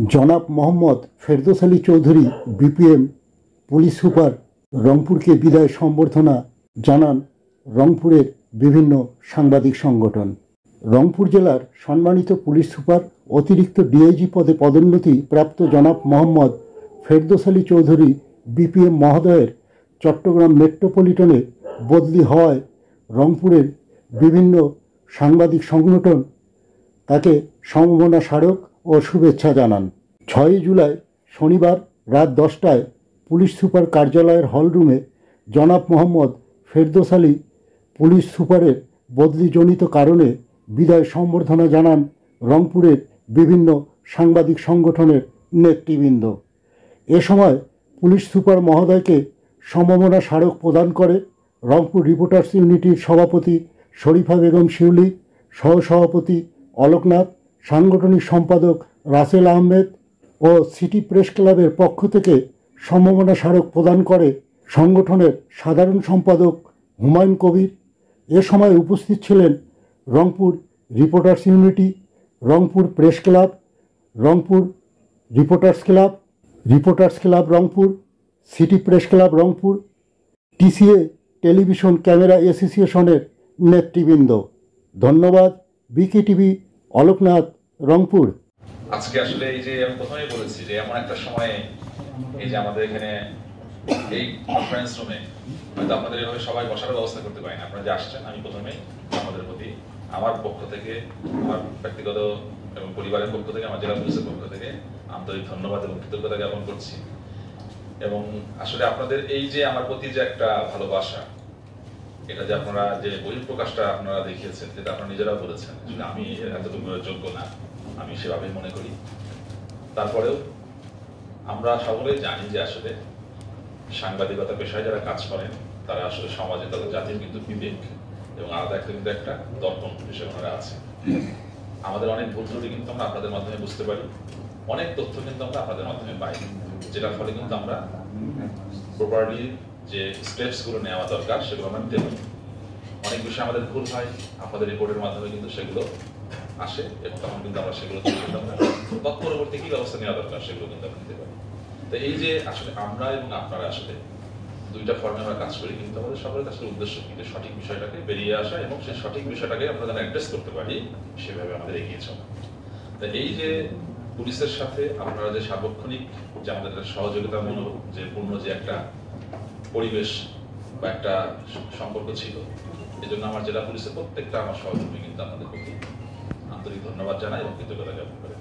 জনাব Mohammad Ferdous Ali Chowdhury BPM police super রংপুরকে বিদায় সম্বর্ধনা জানান রংপুরের বিভিন্ন সাংবাদিক সংগঠন। রংপুর জেলার সম্মানিত পুলিশ সুপার অতিরিক্ত ডিআইজি পদে পদোন্নতি প্রাপ্ত জনাব মোহাম্মদ ফেরদৌস আলী চৌধুরী বিপিএম মহোদয়ের চট্টগ্রাম মেট্রোপলিটনে বদলি হওয়ায় রংপুরের বিভিন্ন সাংবাদিক সংগঠন তাকে সম্মাননা স্মারক ও শুভেচ্ছা জানান। 6 জুলাই শনিবার রাত 10টায় পুলিশ সুপার কার্যালয়ের হলরুমে জনাব মোহাম্মদ ফেরদৌস আলী পুলিশ সুপারের বদলিজনিত কারণে বিদায় সম্বর্ধনা জানান রংপুরের বিভিন্ন সাংবাদিক সংগঠনের নেতৃবৃন্দ। এ সময় পুলিশ সুপার মহোদয়কে সম্মাননা স্মারক প্রদান করে রংপুর রিপোর্টার্স ইউনিটির সভাপতি শরীফা বেগম শিউলি, সহসভাপতি অলোকনাথ, সাংগঠনিক সম্পাদক রাসেল আহমেদ ও সিটি প্রেস ক্লাবের পক্ষ থেকে সম্মাননা স্মারক প্রদান করে সংগঠনের সাধারণ সম্পাদক হুমায়ুন কবির। এ সময় উপস্থিত ছিলেন Rangpur reporters unity, Rangpur press club, Rangpur reporters club Rangpur, city press club Rangpur, TCA television camera অ্যাসোসিয়েশনের নেতৃবৃন্দ। ধন্যবাদ। বিকেটিভি, অলোকনাথ, রংপুর। আজকে আসলে এই যে আমি প্রথমেই বলেছি যে এমন একটা সময়ে এই যে আমাদের এখানে এই কনফারেন্স রুমে হয়তো আপনাদের এভাবে সবাই বসার ব্যবস্থা করতে পারি না। আপনারা যে আসছেন, আমি প্রথমেই আমাদের প্রতি আমার পক্ষ থেকে, আমার ব্যক্তিগত এবং পরিবারের পক্ষ থেকে, আমার জেলা পুলিশের পক্ষ থেকে আন্তরিক ধন্যবাদ এবং কৃতজ্ঞতা জ্ঞাপন করছি। এবং আসলে আপনাদের এই যে আমার প্রতি যে একটা ভালোবাসা, এটা যে আপনারা যে বহিঃপ্রকাশটা আপনারা দেখিয়েছেন, যেটা আপনারা নিজেরা বলেছেন আসলে আমি এতটুকু যোগ্য না, আমি সেভাবেই মনে করি। তারপরেও আমরা সকলেই জানি যে আসলে সাংবাদিকতা পেশায় যারা কাজ করেন তারা আসলে সমাজে তাদের জাতির কিন্তু বিবেক এবং আলাদা কিন্তু একটা দর্পণ হিসেবে ওনারা আছে। আমাদের অনেক ভুল ত্রুটি কিন্তু আমরা আপনাদের মাধ্যমে বুঝতে পারি, অনেক তথ্য কিন্তু আমরা আপনাদের মাধ্যমে পাই, যেটার ফলে কিন্তু আমরা প্রপারলি যে স্টেপস গুলো নেওয়া দরকার সেগুলো আমরা নিতে পারি। অনেক বিষয় আমাদের ভুল হয়, আপনাদের রিপোর্টের মাধ্যমে কিন্তু সেগুলো আসে এবং তখন কিন্তু আমরা সেগুলো তৎপরবর্তী কি ব্যবস্থা নেওয়া দরকার সেগুলো কিন্তু আমরা নিতে পারি। তো এই যে আসলে আমরা এবং আপনারা আসলে দুইটা ফর্মে আমরা কাজ করি, কিন্তু আমাদের সকলের আসলে উদ্দেশ্য কিন্তু সঠিক বিষয়টাকে বেরিয়ে আসা এবং সেই সঠিক বিষয়টাকে আমরা যেন অ্যাড্রেস করতে পারি সেভাবে আমাদের এগিয়ে চলা। তো এই যে পুলিশের সাথে আপনারা যে সার্বক্ষণিক যে আমাদের সহযোগিতামূলক যে পূর্ণ যে একটা পরিবেশ বা একটা সম্পর্ক ছিল, এই জন্য আমার জেলা পুলিশের প্রত্যেকটা আমার সহকর্মী কিন্তু আপনাদের প্রতি আন্তরিক ধন্যবাদ জানাই এবং কৃতজ্ঞতা জ্ঞাপন করে।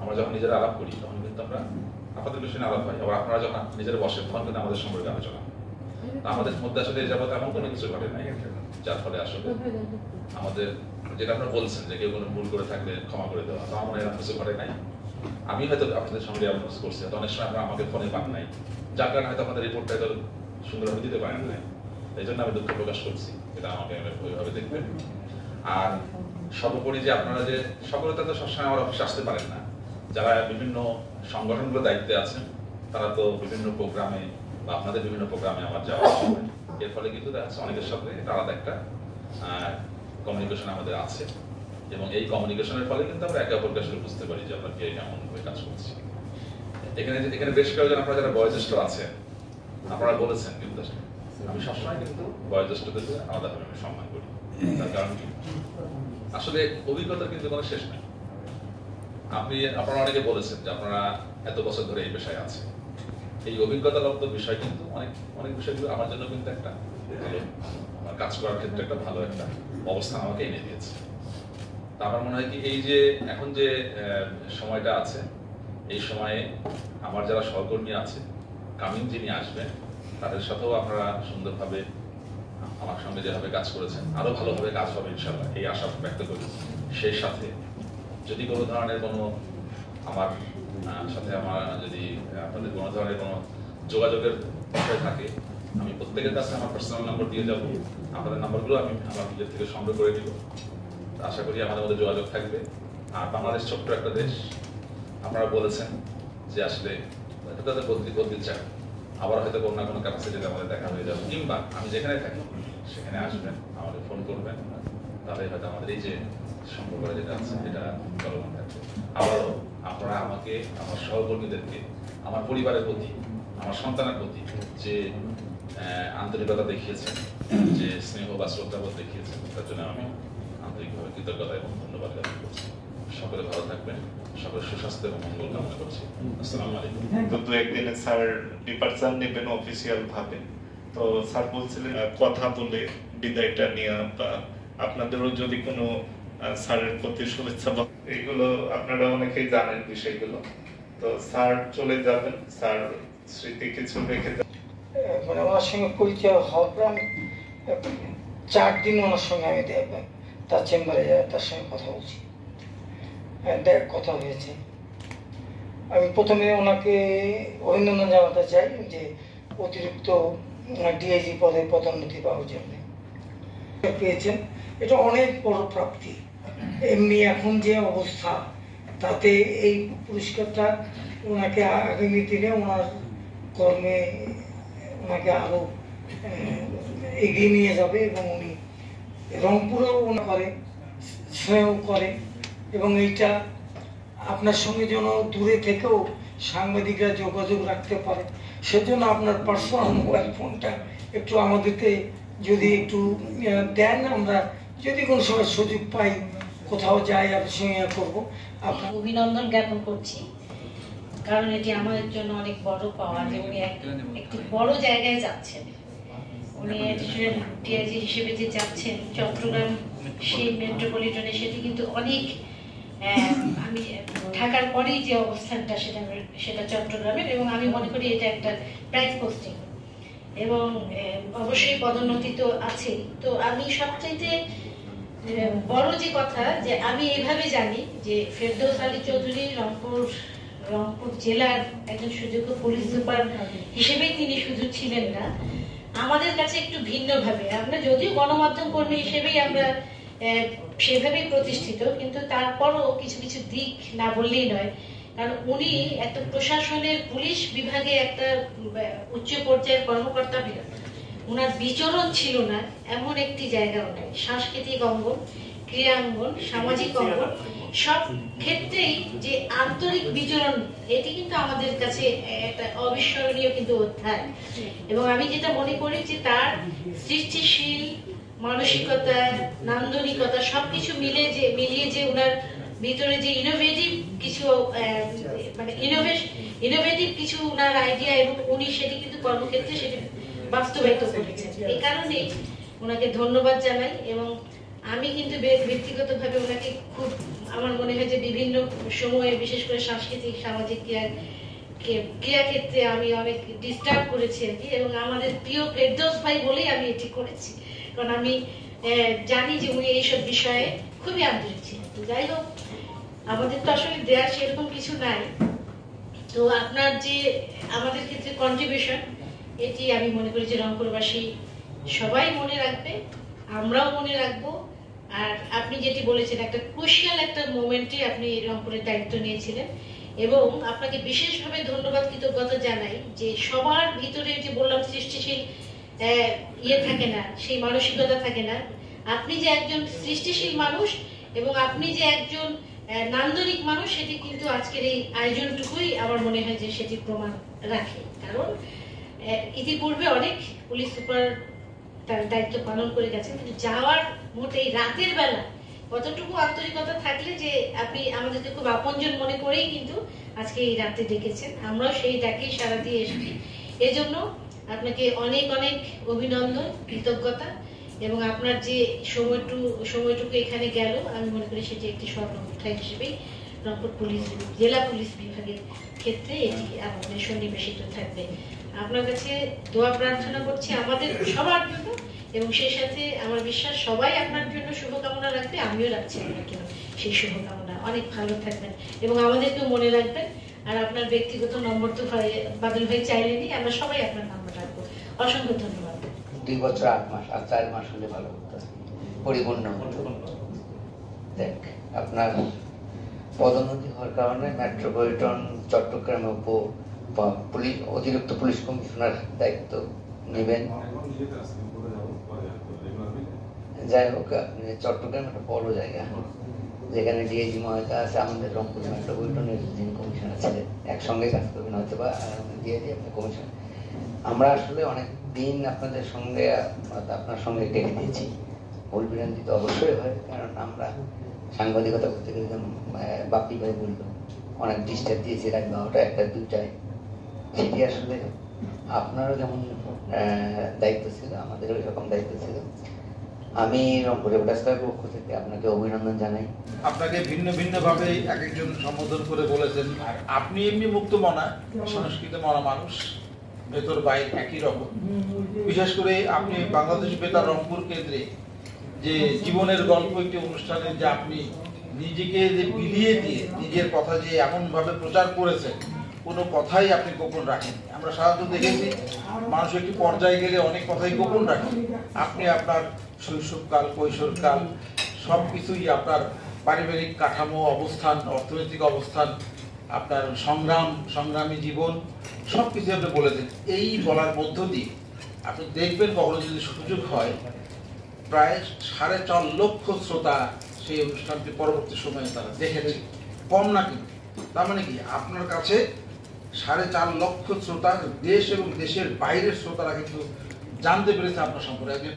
আমরা যখন নিজেরা আলাপ করি তখন কিন্তু আমরা আপনাদের বিষয়ে আলাপ হয়, আবার আপনারা যখন নিজেরা বসেন তখন কিন্তু আমাদের সম্পর্কে আলোচনা। আমাদের মধ্যে আসলে এই যাবত এমন কোনো কিছু ঘটে নাই যার ফলে আসলে আমাদের যেটা আপনারা বলছেন যে কেউ কোনো ভুল করে থাকলে ক্ষমা করে দেওয়া, তো আমার এরকম কিছু ঘটে নাই। আমি হয়তো আপনাদের সঙ্গে এমন কিছু করছি, অনেক সময় আপনারা আমাকে ফোনে পান নাই, যার কারণে হয়তো আপনাদের রিপোর্টটা হয়তো সুন্দরভাবে দিতে পারেন নাই। এই জন্য আমি দুঃখ প্রকাশ করছি, এটা আমাকে ওইভাবে দেখবেন। আর সর্বোপরি যে আপনারা যে সকলে তো সবসময় আমার অফিসে আসতে পারেন না, যারা বিভিন্ন সংগঠনগুলো দায়িত্বে আছেন তারা তো বিভিন্ন প্রোগ্রামে বা আপনাদের বিভিন্ন প্রোগ্রামে আমার যাওয়া হয়, এর ফলে কিন্তু দেখা যাচ্ছে অনেকের সাথে এটা আলাদা একটা কমিউনিকেশন আমাদের আছে এবং এই কমিউনিকেশনের ফলে কিন্তু আমরা একে অপরকে আসলে বুঝতে পারি যে আমরা কে কেমন ভাবে কাজ করছি। এখানে বেশ কয়েকজন আপনারা যারা বয়োজ্যেষ্ঠ আছেন আপনারা বলেছেন, কিন্তু আমি সবসময় কিন্তু বয়োজ্যেষ্ঠদের আলাদাভাবে আমি সম্মান করি। তার কারণ কি, আসলে অভিজ্ঞতার কিন্তু কোনো শেষ নেই। আপনারা অনেকে বলেছেন যে আপনারা এত বছর ধরে এই পেশায় আছেন, এই অভিজ্ঞতালব্ধ বিষয় কিন্তু অনেক বিষয়গুলো আমার জন্য কিন্তু একটা ভালো, আমার কাজ করার ক্ষেত্রে একটা ভালো একটা অবস্থান আমাকে এনে দিয়েছে। তা আমার মনে হয় কি, এই যে এখন যে সময়টা আছে, এই সময়ে আমার যারা সহকর্মী আছে, কামিং যিনি আসবেন, তাদের সাথেও আপনারা সুন্দরভাবে আমার সঙ্গে যেভাবে কাজ করেছেন আরো ভালোভাবে কাজ হবে ইনশাআল্লাহ, এই আশা ব্যক্ত করি। সেই সাথে যদি কোনো ধরনের কোনো আমার সাথে যদি আপনাদের কোনো ধরনের কোনো যোগাযোগের বিষয় থাকে, আমি প্রত্যেকের কাছে আমার পার্সোনাল নাম্বার দিয়ে যাব, আপনাদের নাম্বারগুলো আমি আমার নিজের থেকে সংগ্রহ করে দিব। আশা করি আমাদের মধ্যে যোগাযোগ থাকবে। আর বাংলাদেশ ছোট্ট একটা দেশ, আপনারা বলেছেন যে আসলে তাদের বদলি চান, আবার হয়তো কোনো না কোনো ক্যাপাসিটিতে আমাদের দেখা হয়ে যাবে, কিংবা আমি যেখানে থাকি সেখানে আসবেন, আমাদের ফোন করবেন, তাহলে হয়তো আমাদের এই যে সম্পর্কটা যেটা আছে এটা চলমান থাকবে। আবারও আপনারা আমাকে, আমার সহকর্মীদেরকে, আমার পরিবারের প্রতি, আমার সন্তানের প্রতি যে আন্তরিকতা দেখিয়েছেন, যে স্নেহ বা শ্রদ্ধাবোধ দেখিয়েছেন, তার জন্য আমি আন্তরিকভাবে কৃতজ্ঞতা এবং ধন্যবাদ জ্ঞাপন করছি। সকলে ভালো থাকবেন, সকলের সুস্বাস্থ্য এবং মঙ্গল কামনা করছি। আসসালামু আলাইকুম। তো দু একদিনে স্যার ডিপার্চার নেবেন অফিসিয়াল ভাবে, তো স্যার বলছিলেন কথা বলে বিদায়টা নিয়ে, বা আপনাদেরও যদি কোনো স্যারের প্রতি শুভেচ্ছা, এইগুলো আপনারা অনেকেই জানেন বিষয়গুলো। তো স্যার চলে যাবেন, স্যার স্মৃতি কিছু রেখে যাবেন। মানে ওনার সঙ্গে পরিচয় হওয়ার পর আমি 4 দিন ওনার সঙ্গে আমি তার চেম্বারে তার সঙ্গে কথা বলছি, কথা হয়েছে। আমি প্রথমে ওনাকে অভিনন্দন জানাতে চাই যে অতিরিক্ত ডিআইজি পদে পদোন্নতি পাওয়ার জন্য পেয়েছেন, এটা অনেক বড় প্রাপ্তি। এমনি এখন যে অবস্থা, তাতে এই পুরস্কারটা ওনাকে আগামী দিনে ওনার কর্মে ওনাকে আরো এগিয়ে নিয়ে যাবে, এবং উনি রংপুরেও করে, স্নেহ করে, এবং এইটা আপনার সঙ্গে যেন দূরে থেকেও সাংবাদিকরা যোগাযোগ রাখতে পারে, সেজন্য আপনার পার্সোনাল মোবাইল ফোনটা একটু আমাদেরকে যদি একটু দেন, আমরা যদি কোনো সময় সুযোগ পাই কোথাও যাই আপনার সঙ্গে করবো। আপনার অভিনন্দন জ্ঞাপন করছি, কারণ এটি আমাদের জন্য অনেক বড় পাওয়া যে উনি একটি বড় জায়গায় যাচ্ছেন। উনি অ্যাডিশনাল ডিআইজি হিসেবে যে যাচ্ছেন চট্টগ্রাম সেই মেট্রোপলিটনে, সেটি কিন্তু অনেক, আমি ঢাকার পরেই যে অবস্থানটা সেটা চট্টগ্রামের, এবং আমি মনে করি এটা একটা প্রাইজ পোস্টিং, এবং অবশ্যই পদোন্নতি তো আছেই। তো আমি সবচাইতে বড় যে কথা, যে আমি এভাবে জানি যে ফেরদৌস আলী চৌধুরী রংপুর জেলার একজন সুযোগ্য পুলিশ সুপার হিসেবেই তিনি শুধু ছিলেন না, আমাদের কাছে একটু ভিন্নভাবে, আমরা যদিও গণমাধ্যম কর্মী হিসেবেই আমরা সেভাবেই প্রতিষ্ঠিত, কিন্তু তারপরও কিছু কিছু দিক না বললেই নয়। কারণ উনি একটা প্রশাসনের পুলিশ বিভাগে একটা উচ্চ পর্যায়ের কর্মকর্তা, ওনার বিচরণ ছিল না এমন একটি জায়গা নাই। সাংস্কৃতিক অঙ্গন, ক্রীড়াঙ্গন, সামাজিক অঙ্গন, সব ক্ষেত্রেই যে আন্তরিক বিচরণ, এটি কিন্তু আমাদের কাছে একটা অবিস্মরণীয় কিন্তু অধ্যায়। এবং আমি যেটা মনে করি যে তার সৃষ্টিশীল মানসিকতা, নান্দনিকতা সবকিছু মিলিয়ে যে ওনার ভিতরে যে ইনোভেটিভ কিছু, মানে ইনোভেটিভ কিছু ওনার আইডিয়া, এবং উনি সেটি কিন্তু কর্মক্ষেত্রে সেটি বাস্তবায়িত করেছেন। এই কারণে ওনাকে ধন্যবাদ জানাই। এবং আমি কিন্তু ব্যক্তিগতভাবে ওনাকে খুব, আমার মনে হয় যে বিভিন্ন সময়ে, বিশেষ করে সাংস্কৃতিক সামাজিক ক্রিয়াক্ষেত্রে আমি অনেক ডিস্টার্ব করেছি আর কি, এবং আমাদের প্রিয় ফেরদৌস ভাই বলেই আমি এটি করেছি, কারণ আমি জানি যে উনি এইসব বিষয়ে খুবই আন্তরিক ছিলেন। যাই হোক, আমাদের তো আসলে দেয়ার সেরকম কিছু নাই, তো আপনার যে আমাদের ক্ষেত্রে কন্ট্রিবিউশন, এটি আমি মনে করি যে রংপুরবাসী সবাই মনে রাখবে, আমরাও মনে রাখবো। আর আপনি যেটি বলেছেন, একটা ক্রুশিয়াল একটা মোমেন্টে আপনি রংপুরের দায়িত্ব নিয়েছিলেন, এবং আপনাকে বিশেষভাবে ধন্যবাদ, কৃতজ্ঞতা জানাই যে সবার ভিতরে যে বললাম সৃষ্টিশীল থাকে না, সেই মানসিকতা থাকে না। আপনি যে একজন সৃষ্টিশীল মানুষ এবং আপনি যে একজন নান্দনিক মানুষ, সেটি কিন্তু আজকের এই আয়োজনটুকুই আমার মনে হয় যে সেটি প্রমাণ রাখে। কারণ ইতিপূর্বে অনেক পুলিশ সুপার তার দায়িত্ব পালন করে গেছেন, কিন্তু যাওয়ার মোটেই রাতের বেলা কতটুকু আন্তরিকতা থাকলে যে আপনি আমাদেরকে খুব আপনজন মনে করেই কিন্তু আজকে এই রাতে ডেকেছেন, আমরাও সেই ডাকেই সাড়া দিয়ে এসেছি। এজন্য আপনাকে অনেক অনেক অভিনন্দন, কৃতজ্ঞতা, এবং আপনার যে সময়টুকু এখানে গেল, আমি মনে করি সেটি একটি স্বর্ণ অধ্যায় হিসেবেই রংপুর জেলা পুলিশ বিভাগের ক্ষেত্রে এটি আমাদের সন্নিবেশিত থাকবে। আপনার কাছে দোয়া প্রার্থনা করছি আমাদের সবার জন্য, এবং সেই সাথে আমার বিশ্বাস সবাই আপনার জন্য শুভকামনা রাখবে, আমিও রাখছি আপনার জন্য সেই শুভকামনা। অনেক ভালো থাকবেন এবং আমাদেরকেও মনে রাখবেন। আর আপনার ব্যক্তিগত নম্বর তো বাদল ভাই চাইলেনি, আমরা সবাই আপনার নাম্বার রাখবো। অসংখ্য ধন্যবাদ। 2 বছর 8 মাস আর 4 মাস হলে ভালো হতো, পরিপূর্ণ হতো। দেখ, আপনার পদোন্নতি হওয়ার কারণে মেট্রোপলিটন চট্টগ্রামে অতিরিক্ত পুলিশ কমিশনার দায়িত্ব নেবেন। যাই হোক, আপনি চট্টগ্রাম একটা বড় জায়গা, যেখানে ডিআইজি মহাশয় আছে, আমাদের রংপুর মেট্রোপলিটনের যিনি কমিশনার ছিলেন, একসঙ্গে কাজ করবেন হয়তো বা ডিআইজি আপনার কমিশনার। আমরা আসলে অনেক দিন আপনাদের সঙ্গে আপনার সঙ্গে কেটে দিয়েছি। ভুল বিরান্তি তো অবশ্যই হয়, কারণ আমরা সাংবাদিকতা করতে গেলে যেমন বাপ্পি ভাই বলল অনেক ডিস্টার্ব দিয়েছি রাত 12টা 1টা 2টায়। সেটি আসলে আপনারও যেমন দায়িত্ব ছিল, আমাদেরও এরকম দায়িত্ব ছিল। আমি রংপুর রিপোর্টার্স ক্লাবের পক্ষ থেকে আপনাকে অভিনন্দন জানাই। আপনাকে ভিন্ন ভিন্ন ভাবে এক একজন সম্বোধন করে বলেছেন, আর আপনি এমনি মুক্ত মনা সংস্কৃত মনা মানুষ, ভেতর বাইরে একই রকম। বিশেষ করে আপনি বাংলাদেশ বেতার রংপুর কেন্দ্রে যে জীবনের গল্প একটি অনুষ্ঠানে যে আপনি নিজেকে যে বিলিয়ে দিয়ে নিজের কথা যে এমন ভাবে প্রচার করেছেন, কোনো কথাই আপনি গোপন রাখেন। আমরা সাধারণত দেখেছি মানুষ একটি পর্যায়ে গেলে অনেক কথাই গোপন রাখেন। আপনি আপনার শৈশবকাল, কৈশোরকাল সবকিছুই, আপনার পারিবারিক কাঠামো, অবস্থান, অর্থনৈতিক অবস্থান, আপনার সংগ্রামী জীবন সবকিছু আপনি বলেছেন। এই বলার মধ্য দিয়ে আপনি দেখবেন কখনো যদি সুযোগ হয়, প্রায় 4.5 লক্ষ শ্রোতা সেই অনুষ্ঠানটি পরবর্তী সময়ে তারা দেখেছে। কম না কিন্তু, তার মানে কি আপনার কাছে 4.5 লক্ষ শ্রোতা, দেশ এবং দেশের বাইরের শ্রোতারা কিন্তু জানতে পেরেছে আপনার সম্পর্কে।